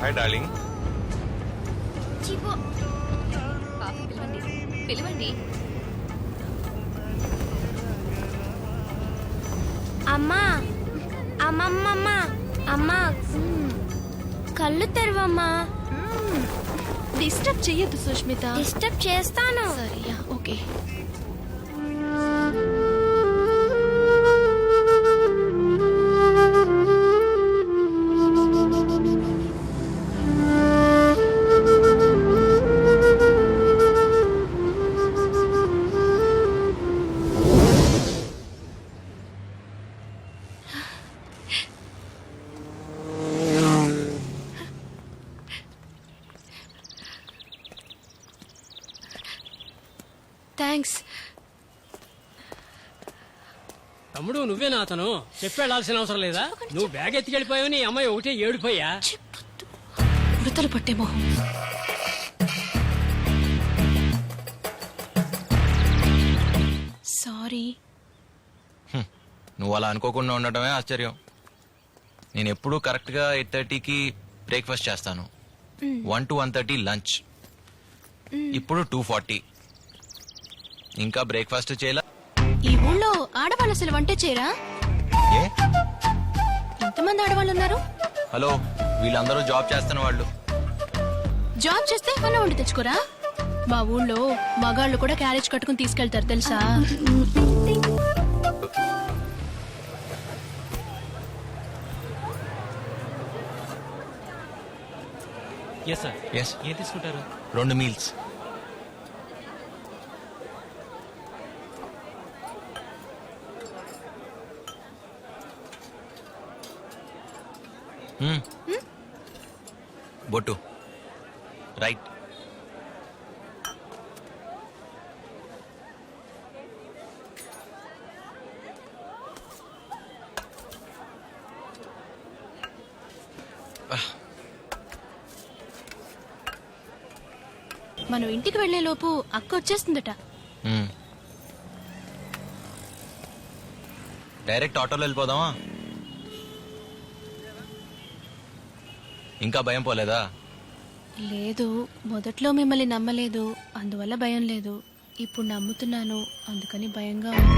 Hi darling. పిలవండి. అమ్మా అమ్మమ్మమ్మ అమ్మా కళ్ళు తెరవమ్మా. డిస్టర్బ్ చెయ్యొద్దు సుష్మిత. డిస్టర్బ్ చేస్తాను. సరియా, ఓకే. థ్యాంక్స్. తమ్ముడు నువ్వేనా అతను? చెప్పేళ్ళాల్సిన అవసరం లేదా? నువ్వు బ్యాగ్ ఎత్తికెళ్ళిపోయావు, నీ అమ్మాయి ఒకటే ఏడిపోయా. ఉడతలు పట్టేమో. సారీ. నువ్వు అలా అనుకోకుండా ఉండటమే ఆశ్చర్యం. నేను ఎప్పుడూ కరెక్ట్గా 8:30కి బ్రేక్ఫాస్ట్ చేస్తాను. 1 to 1:30 లంచ్. ఇప్పుడు 2:40. ఇంకా బ్రేక్ఫాస్ట్ చేయలా? ఈ ఊళ్ళో ఆడవాళ్ళు అసలు వంట చేయరా? ఏ ఎంతమంది ఆడవాళ్ళు ఉన్నారు? హలో, వీళ్ళందరూ జాబ్ చేస్తున్న వాళ్ళు. జాబ్ చేస్తే అన్న వండి తెచ్చుకోరా? మా ఊళ్ళో మగాళ్ళు కూడా క్యారేజ్ కట్టుకుని తీసుకెళ్తారు తెలుసా? Yes sir. ఎస్, ఏం తీసుకుంటారు? 2 మీల్స్. బొట్టు రైట్. మనం ఇంటికి వెళ్లే లోపు అక్క వచ్చేస్తుందట. డైరెక్ట్ ఆటోలో వెళ్ళిపోదామా? ఇంకా భయం పోలేదా? లేదు, మొదట్లో మిమ్మల్ని నమ్మలేదు, అందువల్ల భయం లేదు. ఇప్పుడు నమ్ముతున్నాను, అందుకని భయంగా ఉంది.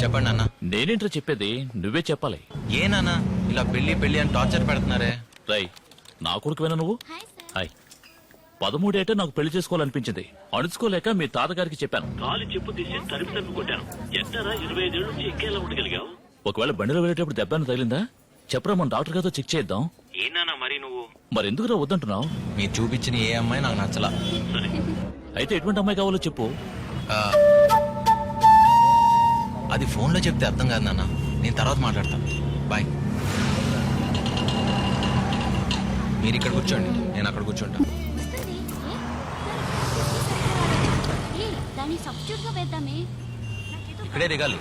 చెప్పండి అన్న. నేనేంట్రా చెప్పేది, నువ్వే చెప్పాలి. ఏ నాన్న ఇలా పెళ్లి పెళ్లి అని టార్చర్ పెడుతున్నారే? రై, నా కొడుకువేనా నువ్వు? హాయ్. 13 ఏట నాకు పెళ్లి చేసుకోవాలనిపించింది. అణుచుకోలేక మీ తాతగారికి చెప్పాను. కాలు చెప్పు తీసి తరిమి తరిమి కొట్టాను. ఎంతరా 25 ఏళ్ళ నుంచి ఎక్కేలా ఉండగలిగావు? ఒకవేళ బండిలో వెళ్ళేటప్పుడు దెబ్బను తగిలిందా చెప్పరా, మన డాక్టర్ గారితో చెక్ చేద్దాం. ఏనా మరి నువ్వు మరెందుకురా వద్దంటున్నావు? మీరు చూపించిన ఏ అమ్మాయి నాకు నచ్చలా. సరే, అయితే ఎటువంటి అమ్మాయి కావాలో చెప్పు. అది ఫోన్లో చెప్తే అర్థం కాదు నాన్న. నేను తర్వాత మాట్లాడతాను. బాయ్. మీరు ఇక్కడ కూర్చోండి, నేను అక్కడ కూర్చుంటా. ఇక్కడే దిగాలి.